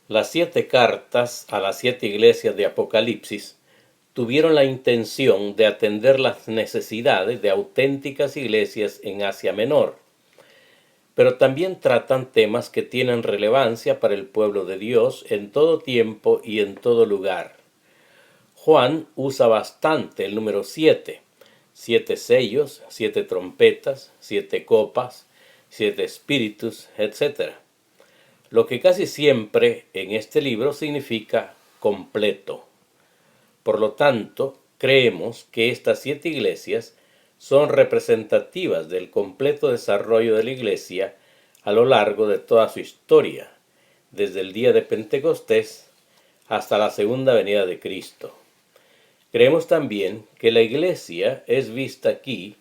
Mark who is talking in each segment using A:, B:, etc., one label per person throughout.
A: Las 7 cartas a las 7 iglesias de Apocalipsis tuvieron la intención de atender las necesidades de auténticas iglesias en Asia Menor, pero también tratan temas que tienen relevancia para el pueblo de Dios en todo tiempo y en todo lugar. Juan usa bastante el número 7, 7 sellos, 7 trompetas, 7 copas, 7 espíritus, etc. Lo que casi siempre en este libro significa completo. Por lo tanto, creemos que estas 7 iglesias son representativas del completo desarrollo de la iglesia a lo largo de toda su historia, desde el día de Pentecostés hasta la segunda venida de Cristo. Creemos también que la iglesia es vista aquí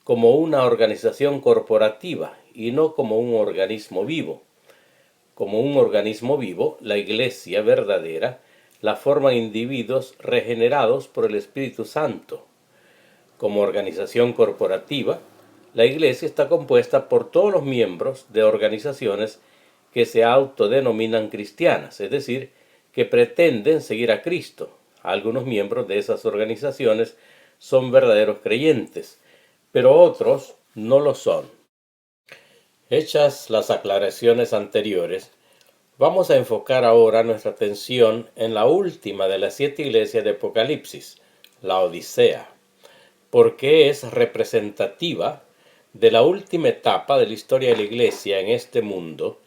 A: como una organización corporativa y no como un organismo vivo. Como un organismo vivo, la iglesia verdadera la forman individuos regenerados por el Espíritu Santo. Como organización corporativa, la iglesia está compuesta por todos los miembros de organizaciones que se autodenominan cristianas, es decir, que pretenden seguir a Cristo. Algunos miembros de esas organizaciones son verdaderos creyentes, pero otros no lo son. Hechas las aclaraciones anteriores, vamos a enfocar ahora nuestra atención en la última de las 7 iglesias de Apocalipsis, la Odisea, porque es representativa de la última etapa de la historia de la iglesia en este mundo,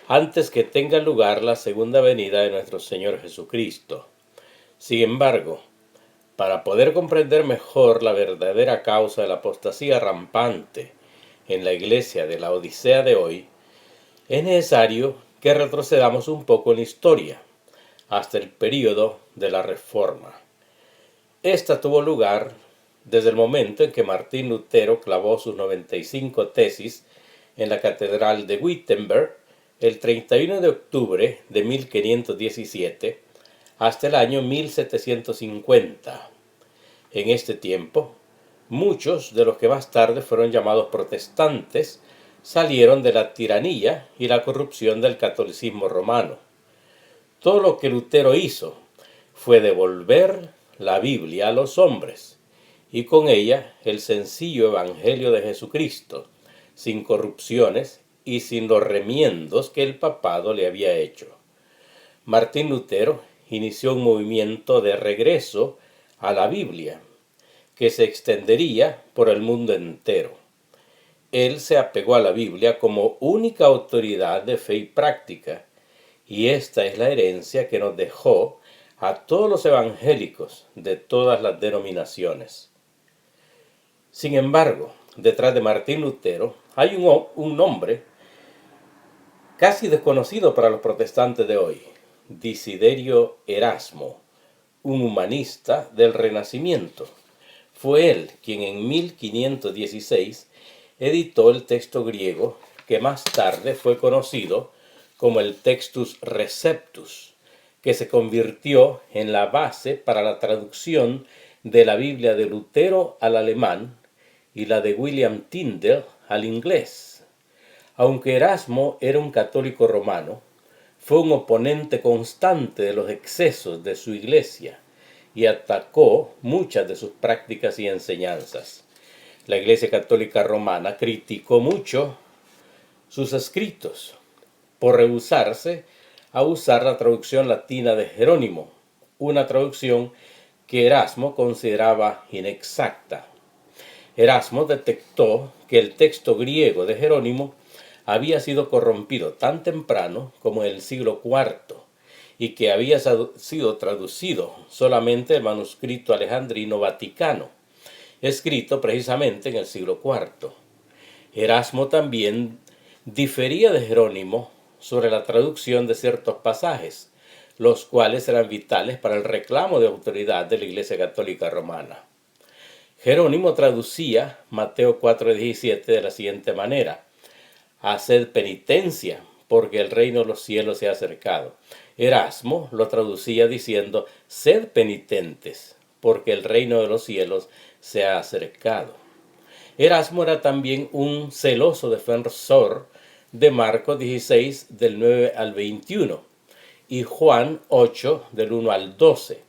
A: antes que tenga lugar la segunda venida de nuestro Señor Jesucristo. Sin embargo, para poder comprender mejor la verdadera causa de la apostasía rampante en la iglesia de la Odisea de hoy, es necesario que retrocedamos un poco en la historia, hasta el período de la Reforma. Esta tuvo lugar desde el momento en que Martín Lutero clavó sus 95 tesis en la Catedral de Wittenberg el 31 de octubre de 1517 hasta el año 1750. En este tiempo, muchos de los que más tarde fueron llamados protestantes salieron de la tiranía y la corrupción del catolicismo romano. Todo lo que Lutero hizo fue devolver la Biblia a los hombres, y con ella el sencillo evangelio de Jesucristo, sin corrupciones y sin los remiendos que el papado le había hecho. Martín Lutero inició un movimiento de regreso a la Biblia, que se extendería por el mundo entero. Él se apegó a la Biblia como única autoridad de fe y práctica, y esta es la herencia que nos dejó a todos los evangélicos de todas las denominaciones. Sin embargo, detrás de Martín Lutero hay un nombre casi desconocido para los protestantes de hoy: Desiderio Erasmo, un humanista del Renacimiento. Fue él quien en 1516 editó el texto griego que más tarde fue conocido como el Textus Receptus, que se convirtió en la base para la traducción de la Biblia de Lutero al alemán y la de William Tyndale al inglés. Aunque Erasmo era un católico romano, fue un oponente constante de los excesos de su iglesia y atacó muchas de sus prácticas y enseñanzas. La Iglesia Católica Romana criticó mucho sus escritos por rehusarse a usar la traducción latina de Jerónimo, una traducción que Erasmo consideraba inexacta. Erasmo detectó que el texto griego de Jerónimo había sido corrompido tan temprano como en el siglo IV y que había sido traducido solamente el manuscrito alejandrino vaticano, escrito precisamente en el siglo IV. Erasmo también difería de Jerónimo sobre la traducción de ciertos pasajes, los cuales eran vitales para el reclamo de autoridad de la Iglesia Católica Romana. Jerónimo traducía Mateo 4:17 de la siguiente manera: haced penitencia, porque el reino de los cielos se ha acercado. Erasmo lo traducía diciendo: sed penitentes, porque el reino de los cielos se ha acercado. Erasmo era también un celoso defensor de Marcos 16, del 9 al 21, y Juan 8 del 1 al 12,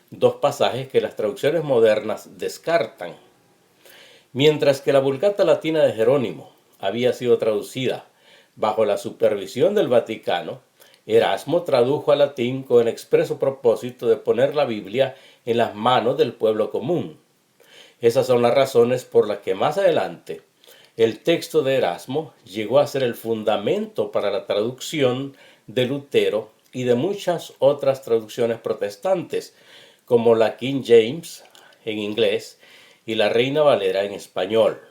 A: dos pasajes que las traducciones modernas descartan. Mientras que la Vulgata Latina de Jerónimo había sido traducida bajo la supervisión del Vaticano, Erasmo tradujo al latín con el expreso propósito de poner la Biblia en las manos del pueblo común. Esas son las razones por las que más adelante el texto de Erasmo llegó a ser el fundamento para la traducción de Lutero y de muchas otras traducciones protestantes, como la King James en inglés y la Reina Valera en español.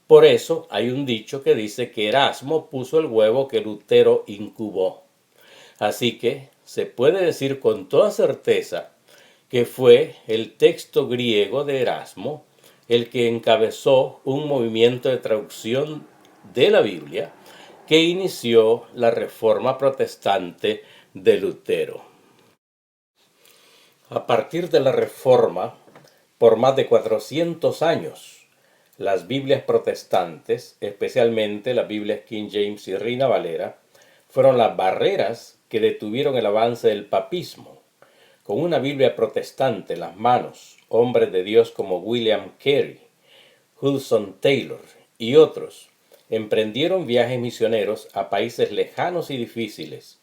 A: Por eso hay un dicho que dice que Erasmo puso el huevo que Lutero incubó. Así que se puede decir con toda certeza que fue el texto griego de Erasmo el que encabezó un movimiento de traducción de la Biblia que inició la Reforma Protestante de Lutero. A partir de la Reforma, por más de 400 años, las Biblias protestantes, especialmente las Biblias King James y Reina Valera, fueron las barreras que detuvieron el avance del papismo. Con una Biblia protestante en las manos, hombres de Dios como William Carey, Hudson Taylor y otros emprendieron viajes misioneros a países lejanos y difíciles,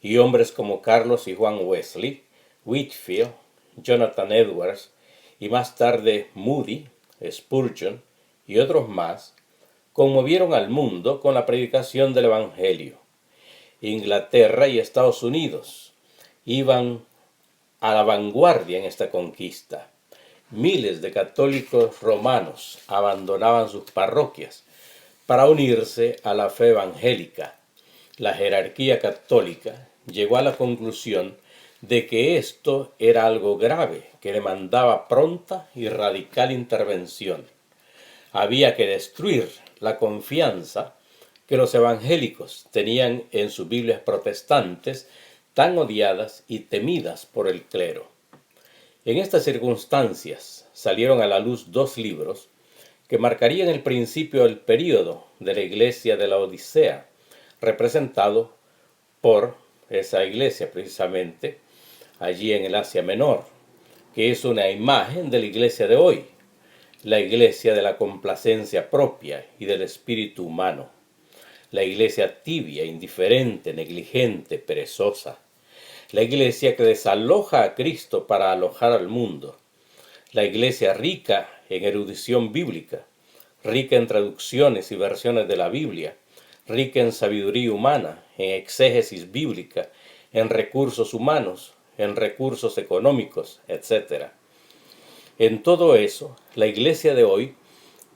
A: y hombres como Carlos y Juan Wesley, Whitefield, Jonathan Edwards y más tarde Moody, Spurgeon y otros más, conmovieron al mundo con la predicación del Evangelio. Inglaterra y Estados Unidos iban a la vanguardia en esta conquista. Miles de católicos romanos abandonaban sus parroquias para unirse a la fe evangélica. La jerarquía católica llegó a la conclusión de que esto era algo grave que demandaba pronta y radical intervención. Había que destruir la confianza que los evangélicos tenían en sus Biblias protestantes tan odiadas y temidas por el clero. En estas circunstancias salieron a la luz dos libros que marcarían el principio del período de la iglesia de la Odisea, representado por esa iglesia precisamente allí en el Asia Menor, que es una imagen de la iglesia de hoy, la iglesia de la complacencia propia y del espíritu humano, la iglesia tibia, indiferente, negligente, perezosa, la iglesia que desaloja a Cristo para alojar al mundo, la iglesia rica en erudición bíblica, rica en traducciones y versiones de la Biblia, rica en sabiduría humana, en exégesis bíblica, en recursos humanos, en recursos económicos, etc. En todo eso, la iglesia de hoy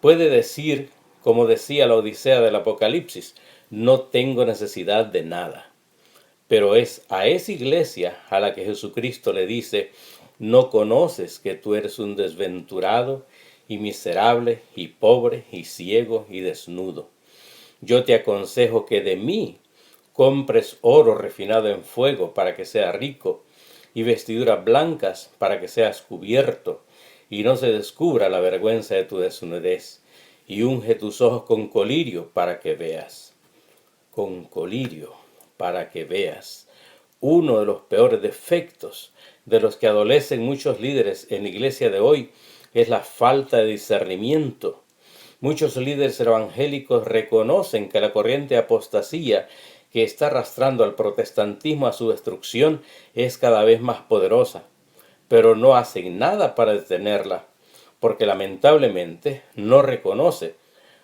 A: puede decir, como decía la Odisea del Apocalipsis, no tengo necesidad de nada. Pero es a esa iglesia a la que Jesucristo le dice, no conoces que tú eres un desventurado y miserable y pobre y ciego y desnudo. Yo te aconsejo que de mí compres oro refinado en fuego para que seas rico y vestiduras blancas para que seas cubierto y no se descubra la vergüenza de tu desnudez, y unge tus ojos con colirio para que veas. Con colirio para que veas. Uno de los peores defectos de los que adolecen muchos líderes en la iglesia de hoy es la falta de discernimiento. Muchos líderes evangélicos reconocen que la corriente de apostasía que está arrastrando al protestantismo a su destrucción es cada vez más poderosa, pero no hacen nada para detenerla, porque lamentablemente no reconoce,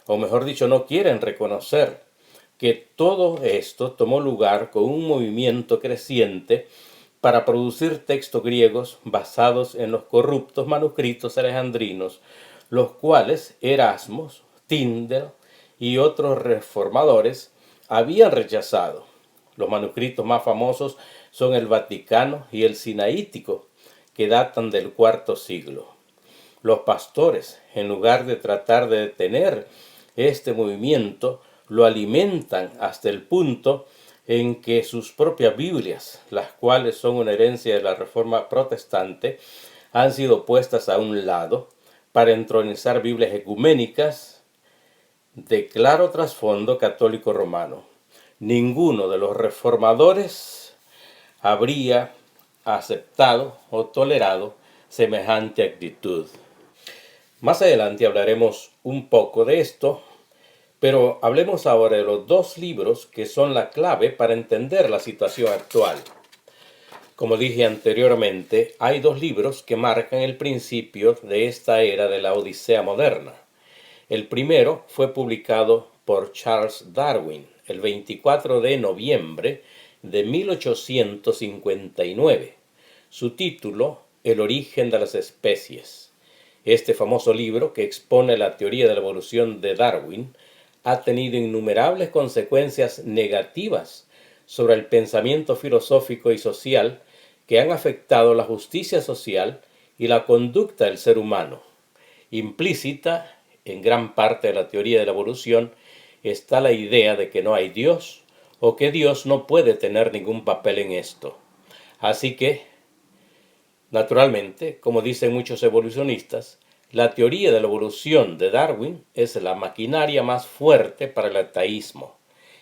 A: o mejor dicho, no quieren reconocer que todo esto tomó lugar con un movimiento creciente para producir textos griegos basados en los corruptos manuscritos alejandrinos, los cuales Erasmo, Tyndale y otros reformadores habían rechazado. Los manuscritos más famosos son el Vaticano y el Sinaítico, que datan del IV siglo. Los pastores, en lugar de tratar de detener este movimiento, lo alimentan hasta el punto en que sus propias Biblias, las cuales son una herencia de la Reforma Protestante, han sido puestas a un lado para entronizar Biblias ecuménicas de claro trasfondo católico romano. Ninguno de los reformadores habría aceptado o tolerado semejante actitud. Más adelante hablaremos un poco de esto, pero hablemos ahora de los dos libros que son la clave para entender la situación actual. Como dije anteriormente, hay dos libros que marcan el principio de esta era de la Odisea moderna. El primero fue publicado por Charles Darwin el 24 de noviembre de 1859. Su título, El origen de las especies. Este famoso libro, que expone la teoría de la evolución de Darwin, ha tenido innumerables consecuencias negativas sobre el pensamiento filosófico y social que han afectado la justicia social y la conducta del ser humano. Implícita en gran parte de la teoría de la evolución está la idea de que no hay Dios o que Dios no puede tener ningún papel en esto. Así que, naturalmente, como dicen muchos evolucionistas, la teoría de la evolución de Darwin es la maquinaria más fuerte para el ateísmo,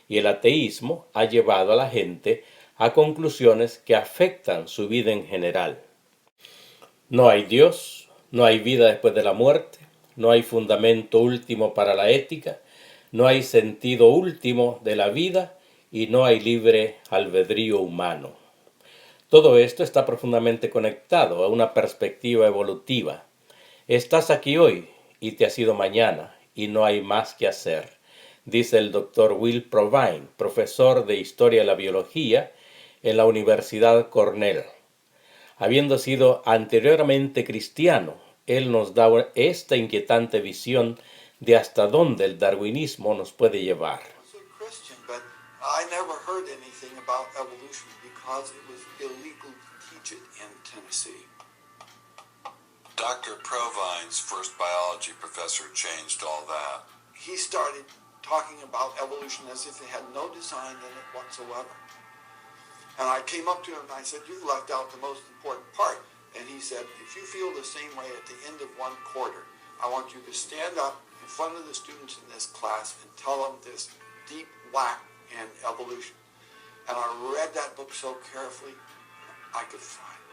A: y el ateísmo ha llevado a la gente a conclusiones que afectan su vida en general. No hay Dios, no hay vida después de la muerte, no hay fundamento último para la ética, no hay sentido último de la vida y no hay libre albedrío humano. Todo esto está profundamente conectado a una perspectiva evolutiva. Estás aquí hoy y te has ido mañana y no hay más que hacer, dice el Dr. Will Provine, profesor de Historia de la Biología en la Universidad Cornell. Habiendo sido anteriormente cristiano, él nos da esta inquietante visión de hasta dónde el darwinismo nos puede llevar.
B: I never heard anything about evolution because it was illegal to teach it in Tennessee.
C: Dr. Provine's first biology professor changed all that.
B: He started talking about evolution as if it had no design in it whatsoever. And I came up to him and I said, "You left out the most important part." And he said, "If you feel the same way at the end of one quarter, I want you to stand up in front of the students in this class and tell them this deep whack in evolution." And I read that book so carefully, I could find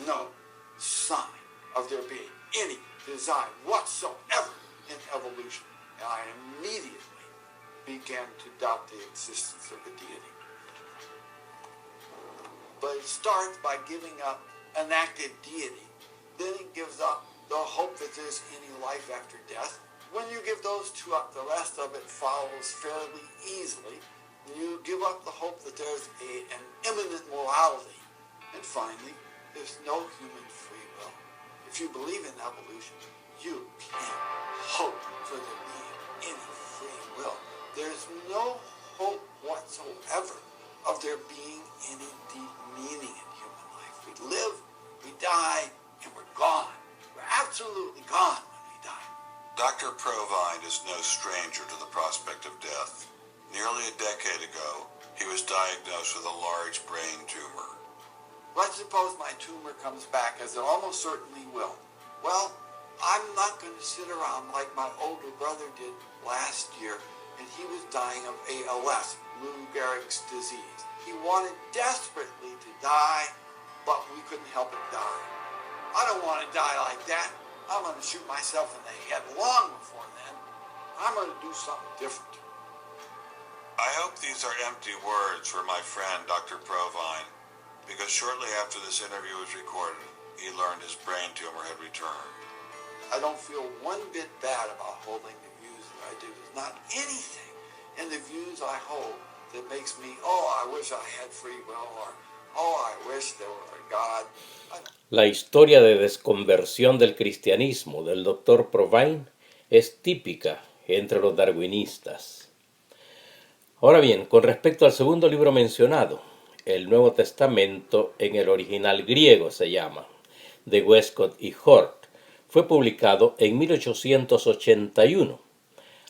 B: no sign of there being any design whatsoever in evolution. And I immediately began to doubt the existence of a deity. But it starts by giving up an active deity. Then it gives up the hope that there's any life after death. When you give those two up, the rest of it follows fairly easily. You give up the hope that there's an imminent morality. And finally, there's no human free will. If you believe in evolution, you can't hope for there being any free will. There's no hope whatsoever of there being any deep meaning in human life. We live, we die, and we're gone. We're absolutely gone when we die.
C: Dr. Provine is no stranger to the prospect of death. Nearly a decade ago, he was diagnosed with a large brain tumor.
B: Let's suppose my tumor comes back, as it almost certainly will. Well, I'm not going to sit around like my older brother did last year, and he was dying of ALS, Lou Gehrig's disease. He wanted desperately to die, but we couldn't help him die. I don't want to die like that. I'm going to shoot myself in the head long before then. I'm going to do something different.
C: I hope these are empty words for my friend Dr. Provine, because shortly after this interview was recorded, he learned his brain tumor had returned.
B: I don't feel one bit bad about holding the views that I do. There's not anything in the views I hold that makes me, oh, I wish I had free will, or, oh, I wish there were a God.
A: La historia de desconversión del cristianismo del Dr. Provine es típica entre los darwinistas. Ahora bien, con respecto al segundo libro mencionado, el Nuevo Testamento en el original griego se llama, de Westcott y Hort, fue publicado en 1881.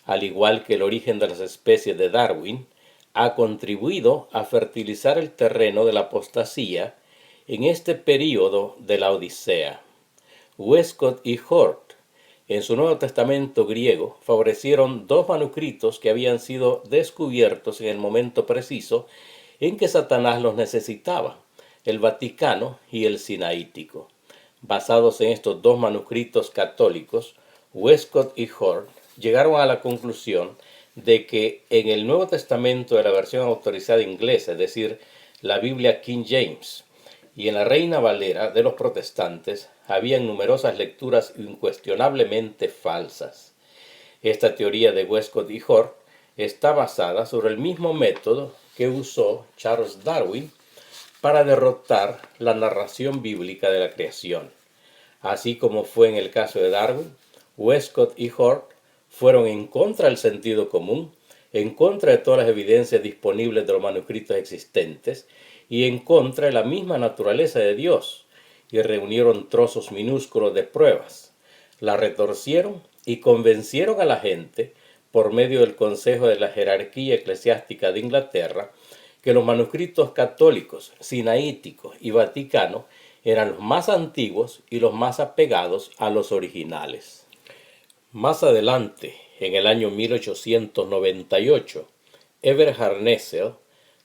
A: Al igual que El origen de las especies de Darwin, ha contribuido a fertilizar el terreno de la apostasía en este período de la Odisea. Westcott y Hort, en su Nuevo Testamento griego, favorecieron dos manuscritos que habían sido descubiertos en el momento preciso en que Satanás los necesitaba, el Vaticano y el Sinaítico. Basados en estos dos manuscritos católicos, Westcott y Hort llegaron a la conclusión de que en el Nuevo Testamento de la versión autorizada inglesa, es decir, la Biblia King James, y en la Reina Valera de los protestantes, había numerosas lecturas incuestionablemente falsas. Esta teoría de Westcott y Hort está basada sobre el mismo método que usó Charles Darwin para derrotar la narración bíblica de la creación. Así como fue en el caso de Darwin, Westcott y Hort fueron en contra del sentido común, en contra de todas las evidencias disponibles de los manuscritos existentes y en contra de la misma naturaleza de Dios, y reunieron trozos minúsculos de pruebas, la retorcieron y convencieron a la gente, por medio del Consejo de la Jerarquía Eclesiástica de Inglaterra, que los manuscritos católicos, sinaíticos y vaticanos eran los más antiguos y los más apegados a los originales. Más adelante, en el año 1898, Eberhard Nessel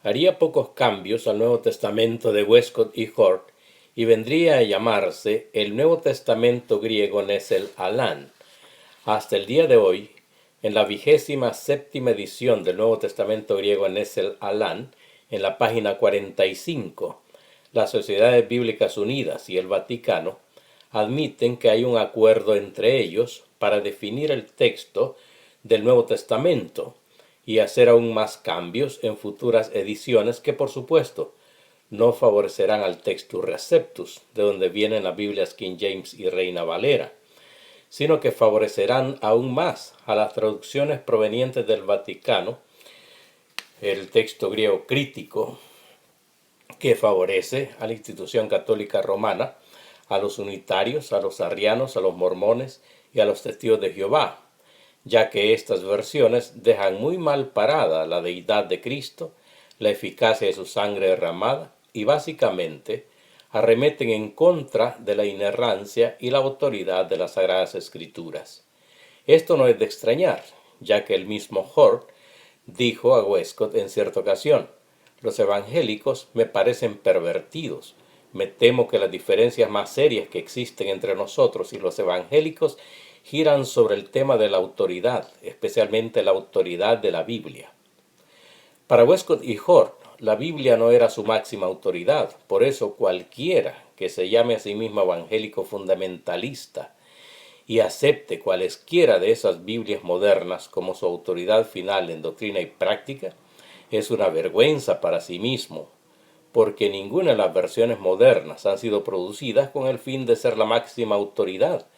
A: haría pocos cambios al Nuevo Testamento de Westcott y Hort y vendría a llamarse el Nuevo Testamento griego Nesel Aland. Hasta el día de hoy, en la 27ª edición del Nuevo Testamento griego Nesel Aland, en la página 45, las Sociedades Bíblicas Unidas y el Vaticano admiten que hay un acuerdo entre ellos para definir el texto del Nuevo Testamento y hacer aún más cambios en futuras ediciones que, por supuesto, no favorecerán al Textus Receptus, de donde vienen las Biblias King James y Reina Valera, sino que favorecerán aún más a las traducciones provenientes del Vaticano, el texto griego crítico, que favorece a la institución católica romana, a los unitarios, a los arrianos, a los mormones y a los testigos de Jehová, ya que estas versiones dejan muy mal parada la deidad de Cristo, la eficacia de su sangre derramada y básicamente arremeten en contra de la inerrancia y la autoridad de las Sagradas Escrituras. Esto no es de extrañar, ya que el mismo Hort dijo a Westcott en cierta ocasión: los evangélicos me parecen pervertidos. Me temo que las diferencias más serias que existen entre nosotros y los evangélicos giran sobre el tema de la autoridad, especialmente la autoridad de la Biblia. Para Westcott y Hort, la Biblia no era su máxima autoridad, por eso cualquiera que se llame a sí mismo evangélico fundamentalista y acepte cualesquiera de esas Biblias modernas como su autoridad final en doctrina y práctica, es una vergüenza para sí mismo, porque ninguna de las versiones modernas han sido producidas con el fin de ser la máxima autoridad,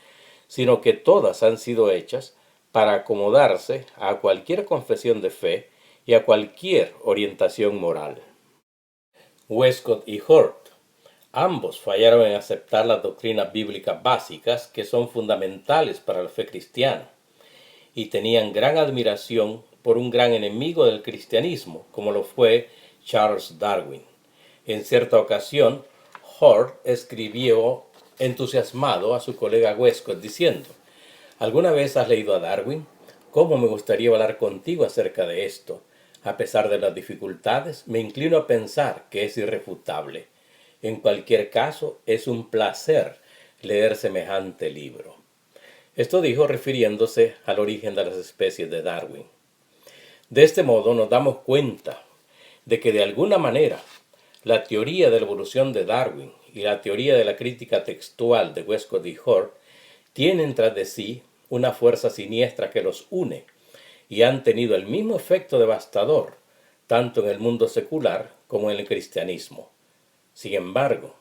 A: sino que todas han sido hechas para acomodarse a cualquier confesión de fe y a cualquier orientación moral. Westcott y Hort, ambos fallaron en aceptar las doctrinas bíblicas básicas que son fundamentales para la fe cristiana, y tenían gran admiración por un gran enemigo del cristianismo, como lo fue Charles Darwin. En cierta ocasión, Hort escribió entusiasmado a su colega Westcott diciendo: ¿alguna vez has leído a Darwin? ¿Cómo me gustaría hablar contigo acerca de esto? A pesar de las dificultades, me inclino a pensar que es irrefutable. En cualquier caso, es un placer leer semejante libro. Esto dijo refiriéndose al origen de las especies de Darwin. De este modo nos damos cuenta de que de alguna manera la teoría de la evolución de Darwin y la teoría de la crítica textual de Westcott y Hort tienen tras de sí una fuerza siniestra que los une y han tenido el mismo efecto devastador tanto en el mundo secular como en el cristianismo. Sin embargo,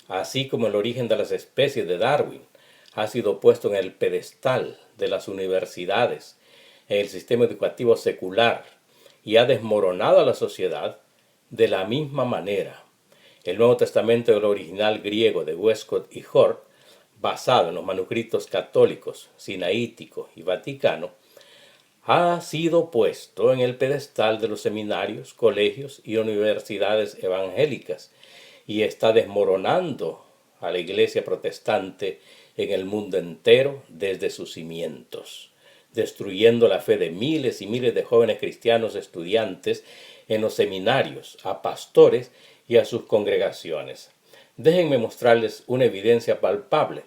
A: así como el origen de las especies de Darwin ha sido puesto en el pedestal de las universidades, en el sistema educativo secular y ha desmoronado a la sociedad, de la misma manera, el Nuevo Testamento del original griego de Westcott y Hort, basado en los manuscritos católicos, sinaítico y vaticano, ha sido puesto en el pedestal de los seminarios, colegios y universidades evangélicas y está desmoronando a la Iglesia protestante en el mundo entero desde sus cimientos, destruyendo la fe de miles y miles de jóvenes cristianos estudiantes en los seminarios, a pastores y a sus congregaciones. Déjenme mostrarles una evidencia palpable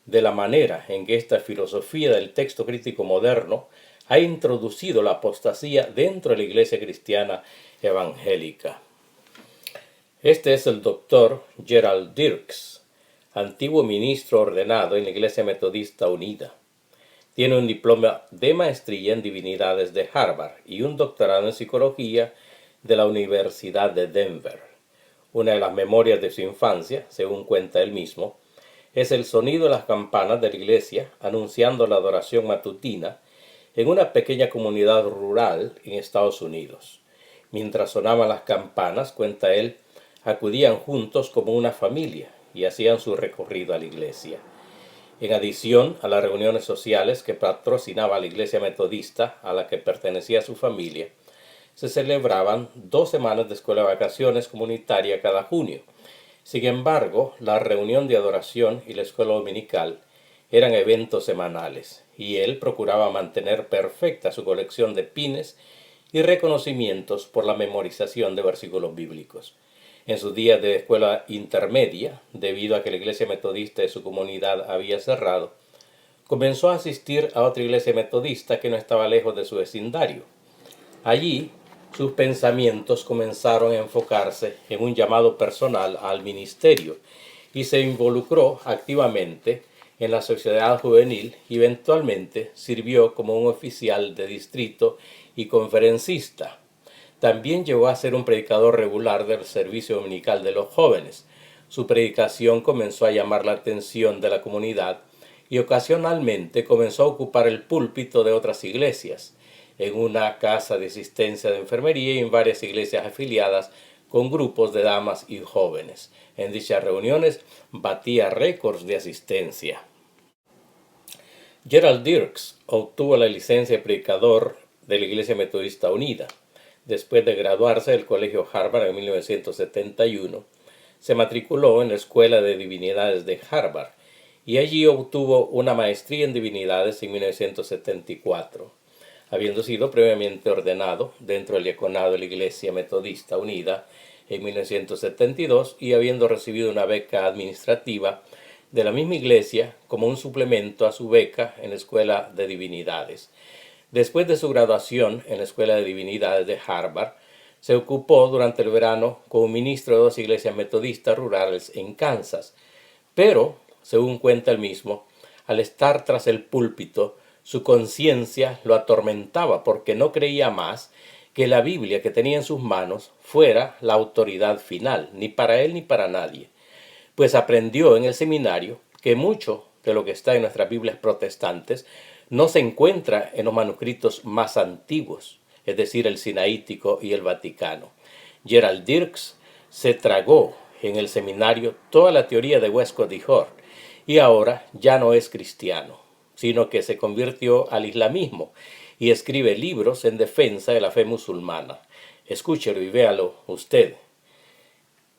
A: de la manera en que esta filosofía del texto crítico moderno ha introducido la apostasía dentro de la iglesia cristiana evangélica. Este es el doctor Gerald Dirks, antiguo ministro ordenado en la Iglesia Metodista Unida. Tiene un diploma de maestría en divinidades de Harvard y un doctorado en psicología de la Universidad de Denver. Una de las memorias de su infancia, según cuenta él mismo, es el sonido de las campanas de la iglesia anunciando la adoración matutina en una pequeña comunidad rural en Estados Unidos. Mientras sonaban las campanas, cuenta él, acudían juntos como una familia y hacían su recorrido a la iglesia. En adición a las reuniones sociales que patrocinaba la iglesia metodista a la que pertenecía su familia, se celebraban 2 semanas de escuela de vacaciones comunitaria cada junio. Sin embargo, la reunión de adoración y la escuela dominical eran eventos semanales, y él procuraba mantener perfecta su colección de pines y reconocimientos por la memorización de versículos bíblicos. En sus días de escuela intermedia, debido a que la iglesia metodista de su comunidad había cerrado, comenzó a asistir a otra iglesia metodista que no estaba lejos de su vecindario. Allí, sus pensamientos comenzaron a enfocarse en un llamado personal al ministerio y se involucró activamente en la sociedad juvenil y eventualmente sirvió como un oficial de distrito y conferencista. También llegó a ser un predicador regular del servicio dominical de los jóvenes. Su predicación comenzó a llamar la atención de la comunidad y ocasionalmente comenzó a ocupar el púlpito de otras iglesias, en una casa de asistencia de enfermería y en varias iglesias afiliadas con grupos de damas y jóvenes. En dichas reuniones batía récords de asistencia. Gerald Dirks obtuvo la licencia de predicador de la Iglesia Metodista Unida. Después de graduarse del Colegio Harvard en 1971, se matriculó en la Escuela de Divinidades de Harvard y allí obtuvo una maestría en divinidades en 1974. Habiendo sido previamente ordenado dentro del diaconado de la Iglesia Metodista Unida en 1972 y habiendo recibido una beca administrativa de la misma iglesia como un suplemento a su beca en la Escuela de Divinidades. Después de su graduación en la Escuela de Divinidades de Harvard, se ocupó durante el verano como ministro de 2 iglesias metodistas rurales en Kansas. Pero, según cuenta él mismo, al estar tras el púlpito, su conciencia lo atormentaba porque no creía más que la Biblia que tenía en sus manos fuera la autoridad final, ni para él ni para nadie. Pues aprendió en el seminario que mucho de lo que está en nuestras Biblias protestantes no se encuentra en los manuscritos más antiguos, es decir, el Sinaítico y el Vaticano. Gerald Dirks se tragó en el seminario toda la teoría de Westcott y Hort y ahora ya no es cristiano, sino que se convirtió al islamismo y escribe libros en defensa de la fe musulmana. Escúchelo y véalo usted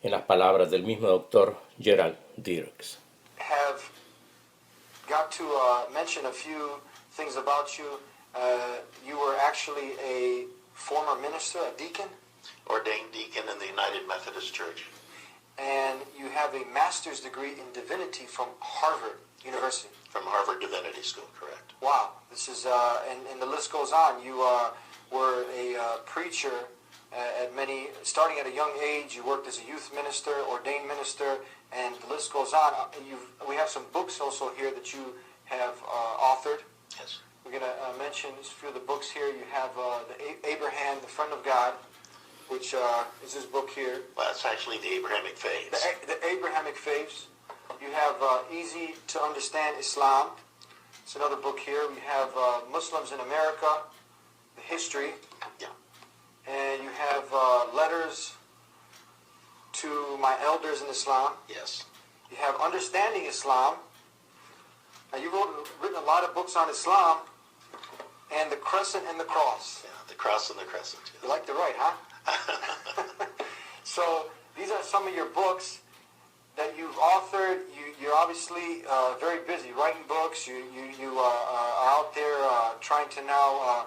A: en las palabras del mismo doctor Gerald Dirks.
B: Have got to mention a few things about you. You were actually a former minister, a deacon,
D: ordained deacon in the United Methodist Church.
B: and you have a master's degree in divinity from Harvard University.
D: From Harvard Divinity School, correct.
B: Wow, this is, and the list goes on. You were a preacher starting at a young age. You worked as a youth minister, ordained minister, and the list goes on. We have some books also here that you have authored.
D: Yes.
B: We're going to mention just a few of the books here. You have the Abraham, the Friend of God, which is this book here.
D: Well, that's actually the Abrahamic Faiths.
B: The Abrahamic Faiths. You have Easy to Understand Islam. It's another book here. We have Muslims in America, the history.
D: Yeah.
B: And you have Letters to My Elders in Islam.
D: Yes.
B: You have Understanding Islam. Now you've written a lot of books on Islam, and the Crescent and the Cross.
D: Yeah, the Cross and the Crescent. Yes.
B: You like to write, huh? So these are some of your books that you've authored. You're obviously very busy writing books. You are out there trying to now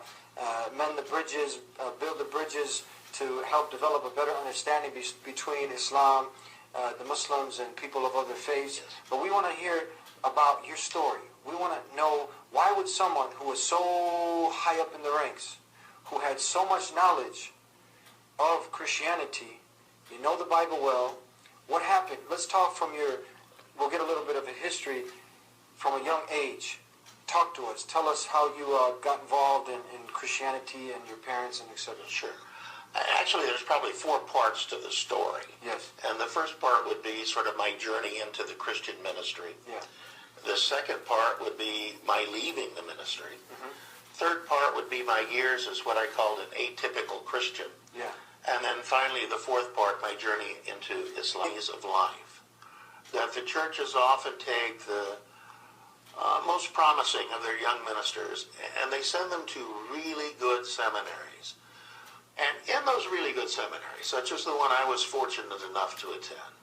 B: mend the bridges, build the bridges to help develop a better understanding between Islam
E: the Muslims and people of other faiths, but we want to hear about your story. We want to know, why would someone who was so high up in the ranks, who had so much knowledge of Christianity, you know the Bible well, what happened? Let's talk from we'll get a little bit of a history from a young age. Talk to us. Tell us how you got involved in Christianity and your parents and etc.
D: Sure. Actually, there's probably 4 parts to the story.
E: Yes.
D: And the first part would be sort of my journey into the Christian ministry.
E: Yeah.
D: The second part would be my leaving the ministry.
E: Mm-hmm.
D: Third part would be my years as what I called an atypical Christian.
E: Yeah.
D: And then finally, the fourth part, my journey into Islam's of life. That the churches often take the most promising of their young ministers and they send them to really good seminaries. And in those really good seminaries, such as the one I was fortunate enough to attend,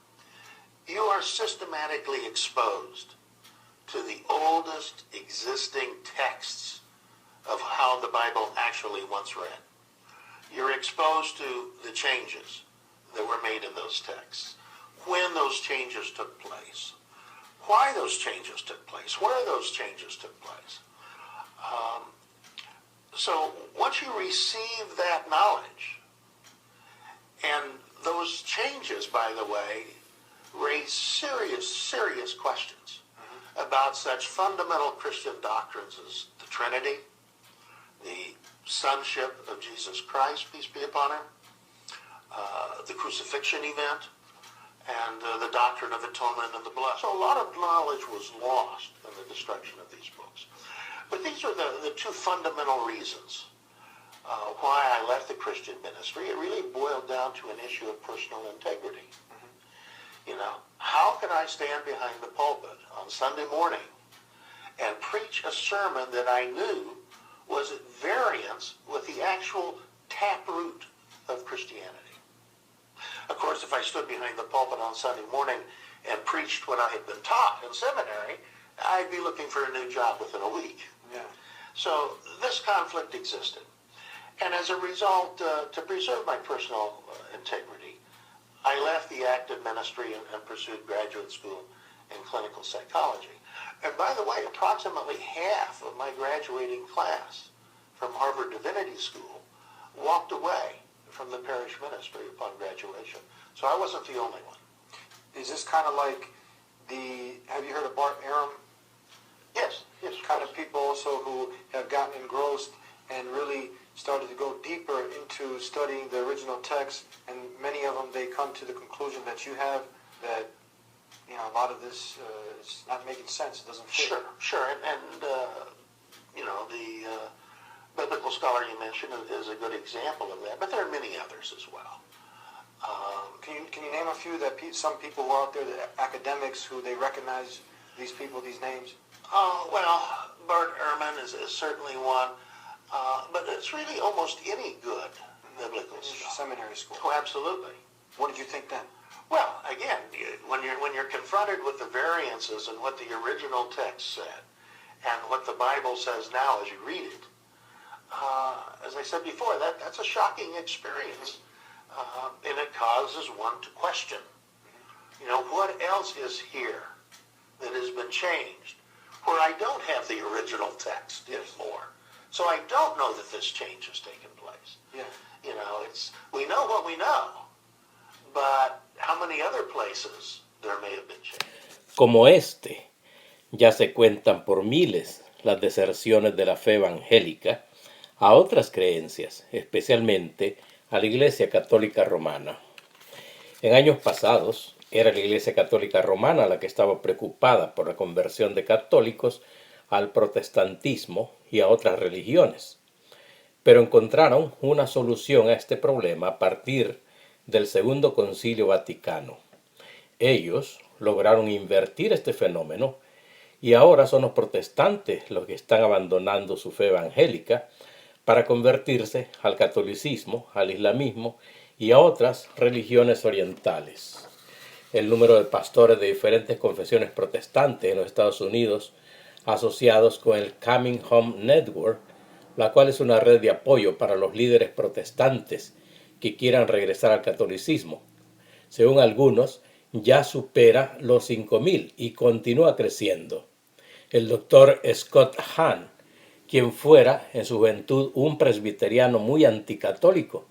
D: you are systematically exposed to the oldest existing texts of how the Bible actually once read. You're exposed to the changes that were made in those texts, when those changes took place, why those changes took place, where those changes took place. So once you receive that knowledge, and those changes, by the way, raise serious questions about such fundamental Christian doctrines as the Trinity, the sonship of Jesus Christ, peace be upon him, the crucifixion event, and the doctrine of atonement and the blood. So a lot of knowledge was lost in the destruction of these books. But these are the 2 fundamental reasons why I left the Christian ministry. It really boiled down to an issue of personal integrity. Mm-hmm. You know, how can I stand behind the pulpit on Sunday morning and preach a sermon that I knew was at variance with the actual taproot of Christianity? Of course, if I stood behind the pulpit on Sunday morning and preached what I had been taught in seminary, I'd be looking for a new job within a week.
E: Yeah.
D: So this conflict existed. And as a result, to preserve my personal integrity, I left the active ministry and pursued graduate school in clinical psychology. And by the way, approximately half of my graduating class from Harvard Divinity School walked away from the parish ministry upon graduation. So I wasn't the only one.
E: Is this kind of like have you heard of Bart Ehrman?
D: Yes.
E: Kind of people also who have gotten engrossed and really started to go deeper into studying the original text, and many of them, they come to the conclusion that you have, that, you know, a lot of this is not making sense. It doesn't fit.
D: Sure. And you know, the biblical scholar you mentioned is a good example of that, but there are many others as well.
E: Can you name a few that some people who are out there, the academics, who they recognize these people, these names?
D: Well, Bart Ehrman is certainly one, but it's really almost any good biblical scholar.
E: Seminary school.
D: Oh, absolutely.
E: What did you think then?
D: Well, again, when you're confronted with the variances in what the original text said and what the Bible says now as you read it, as I said before, that's a shocking experience, and it causes one to question. You know, what else is here that has been changed where I don't have the original text anymore? So I don't know that this change has taken place.
E: Yeah.
D: You know, we know what we know, but how many other places there may have been changes.
A: Como este, ya se cuentan por miles las deserciones de la fe evangélica a otras creencias, especialmente a la Iglesia Católica Romana. En años pasados, era la Iglesia Católica Romana la que estaba preocupada por la conversión de católicos al protestantismo y a otras religiones, pero encontraron una solución a este problema a partir del Segundo Concilio Vaticano. Ellos lograron invertir este fenómeno y ahora son los protestantes los que están abandonando su fe evangélica para convertirse al catolicismo, al islamismo y a otras religiones orientales. El número de pastores de diferentes confesiones protestantes en los Estados Unidos asociados con el Coming Home Network, la cual es una red de apoyo para los líderes protestantes que quieran regresar al catolicismo. Según algunos, ya supera los 5.000 y continúa creciendo. El doctor Scott Hahn, quien fuera en su juventud un presbiteriano muy anticatólico,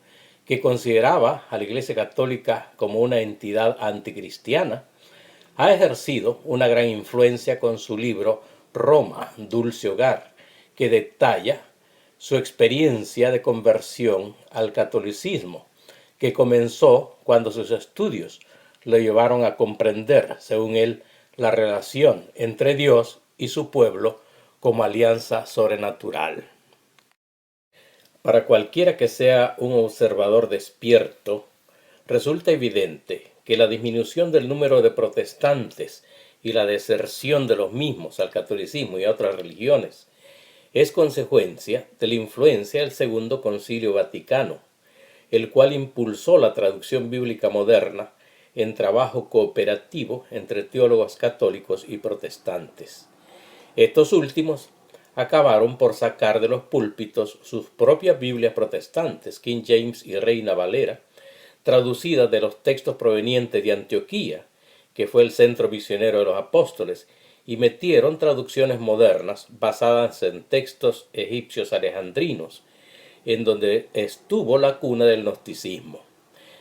A: que consideraba a la Iglesia Católica como una entidad anticristiana, ha ejercido una gran influencia con su libro Roma, Dulce Hogar, que detalla su experiencia de conversión al catolicismo, que comenzó cuando sus estudios lo llevaron a comprender, según él, la relación entre Dios y su pueblo como alianza sobrenatural. Para cualquiera que sea un observador despierto, resulta evidente que la disminución del número de protestantes y la deserción de los mismos al catolicismo y a otras religiones es consecuencia de la influencia del Segundo Concilio Vaticano, el cual impulsó la traducción bíblica moderna en trabajo cooperativo entre teólogos católicos y protestantes. Estos últimos acabaron por sacar de los púlpitos sus propias Biblias protestantes, King James y Reina Valera, traducidas de los textos provenientes de Antioquía, que fue el centro misionero de los apóstoles, y metieron traducciones modernas basadas en textos egipcios alejandrinos, en donde estuvo la cuna del gnosticismo.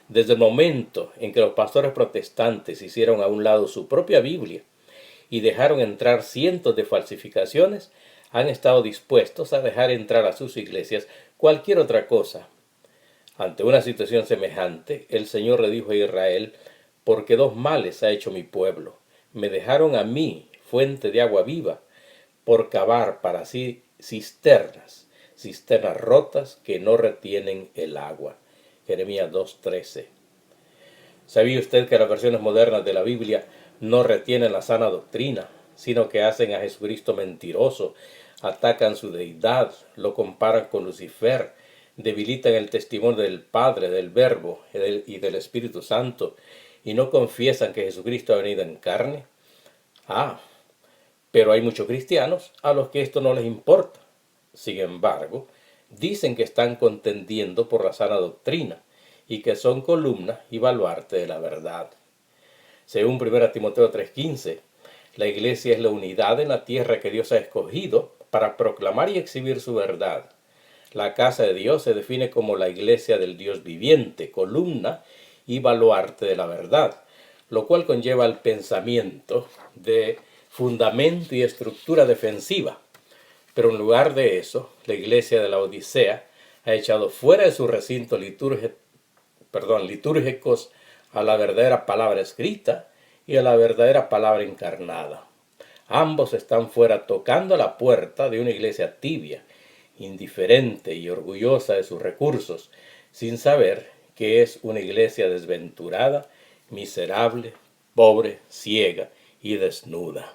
A: Desde el momento en que los pastores protestantes hicieron a un lado su propia Biblia y dejaron entrar cientos de falsificaciones, han estado dispuestos a dejar entrar a sus iglesias cualquier otra cosa. Ante una situación semejante, el Señor le dijo a Israel: porque dos males ha hecho mi pueblo. Me dejaron a mí, fuente de agua viva, por cavar para sí cisternas rotas que no retienen el agua. Jeremías 2:13. ¿Sabía usted que las versiones modernas de la Biblia no retienen la sana doctrina, sino que hacen a Jesucristo mentiroso, atacan su deidad, lo comparan con Lucifer, debilitan el testimonio del Padre, del Verbo y del Espíritu Santo, y no confiesan que Jesucristo ha venido en carne? Pero hay muchos cristianos a los que esto no les importa. Sin embargo, dicen que están contendiendo por la sana doctrina y que son columna y baluarte de la verdad. Según 1 Timoteo 3:15, la iglesia es la unidad en la tierra que Dios ha escogido para proclamar y exhibir su verdad. La casa de Dios se define como la iglesia del Dios viviente, columna y baluarte de la verdad, lo cual conlleva el pensamiento de fundamento y estructura defensiva. Pero en lugar de eso, la iglesia de la Odisea ha echado fuera de su recinto litúrgicos a la verdadera palabra escrita y a la verdadera palabra encarnada. Ambos están fuera tocando la puerta de una iglesia tibia, indiferente y orgullosa de sus recursos, sin saber que es una iglesia desventurada, miserable, pobre, ciega y desnuda.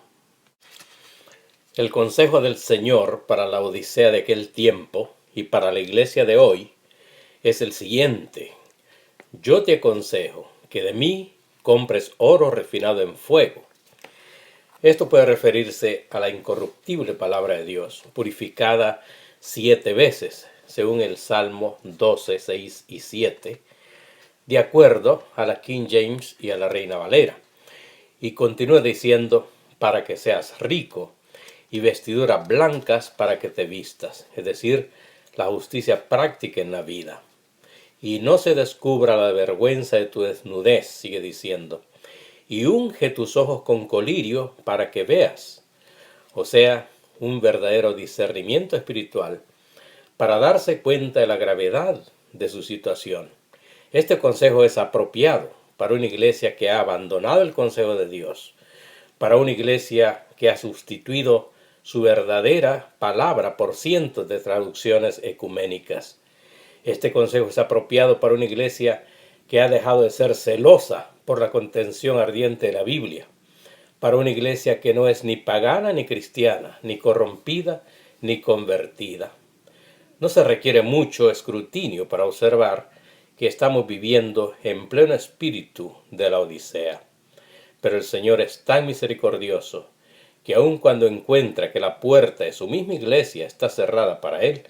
A: El consejo del Señor para la Odisea de aquel tiempo y para la iglesia de hoy es el siguiente: yo te aconsejo que de mí compres oro refinado en fuego. Esto puede referirse a la incorruptible palabra de Dios, purificada 7 veces, según el Salmo 12, 6 y 7, de acuerdo a la King James y a la Reina Valera. Y continúa diciendo: para que seas rico, y vestiduras blancas para que te vistas, es decir, la justicia práctica en la vida. Y no se descubra la vergüenza de tu desnudez, sigue diciendo, y unge tus ojos con colirio para que veas. O sea, un verdadero discernimiento espiritual para darse cuenta de la gravedad de su situación. Este consejo es apropiado para una iglesia que ha abandonado el consejo de Dios, para una iglesia que ha sustituido su verdadera palabra por cientos de traducciones ecuménicas. Este consejo es apropiado para una iglesia que ha dejado de ser celosa por la contención ardiente de la Biblia, para una iglesia que no es ni pagana ni cristiana, ni corrompida ni convertida. No se requiere mucho escrutinio para observar que estamos viviendo en pleno espíritu de la Odisea. Pero el Señor es tan misericordioso que aun cuando encuentra que la puerta de su misma iglesia está cerrada para él,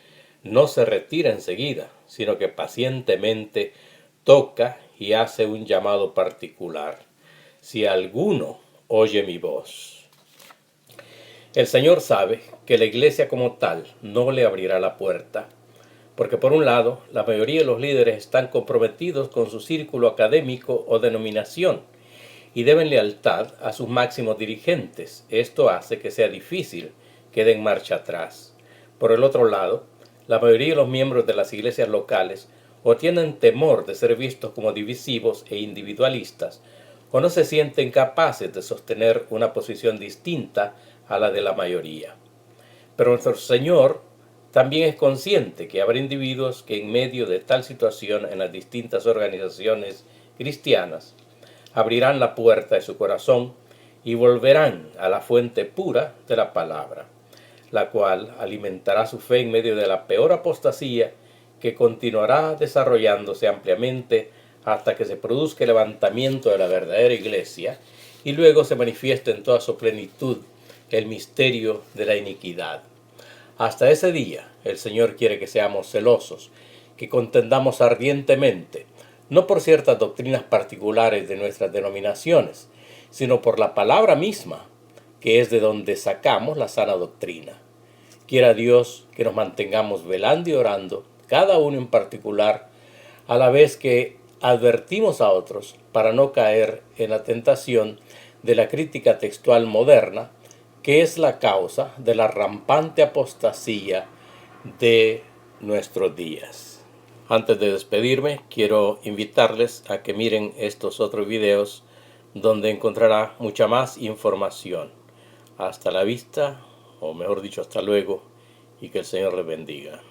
A: no se retira enseguida, sino que pacientemente toca y hace un llamado particular. si alguno oye mi voz. El Señor sabe que la iglesia como tal no le abrirá la puerta, porque por un lado, la mayoría de los líderes están comprometidos con su círculo académico o denominación y deben lealtad a sus máximos dirigentes. Esto hace que sea difícil que den marcha atrás. Por el otro lado, la mayoría de los miembros de las iglesias locales o tienen temor de ser vistos como divisivos e individualistas, o no se sienten capaces de sostener una posición distinta a la de la mayoría. Pero nuestro Señor también es consciente que habrá individuos que en medio de tal situación en las distintas organizaciones cristianas abrirán la puerta de su corazón y volverán a la fuente pura de la palabra, la cual alimentará su fe en medio de la peor apostasía que continuará desarrollándose ampliamente hasta que se produzca el levantamiento de la verdadera iglesia y luego se manifieste en toda su plenitud el misterio de la iniquidad. Hasta ese día, el Señor quiere que seamos celosos, que contendamos ardientemente, no por ciertas doctrinas particulares de nuestras denominaciones, sino por la palabra misma, que es de donde sacamos la sana doctrina. Quiera Dios que nos mantengamos velando y orando, cada uno en particular, a la vez que advertimos a otros para no caer en la tentación de la crítica textual moderna, que es la causa de la rampante apostasía de nuestros días. Antes de despedirme, quiero invitarles a que miren estos otros videos donde encontrará mucha más información. Hasta la vista, o mejor dicho, hasta luego, y que el Señor les bendiga.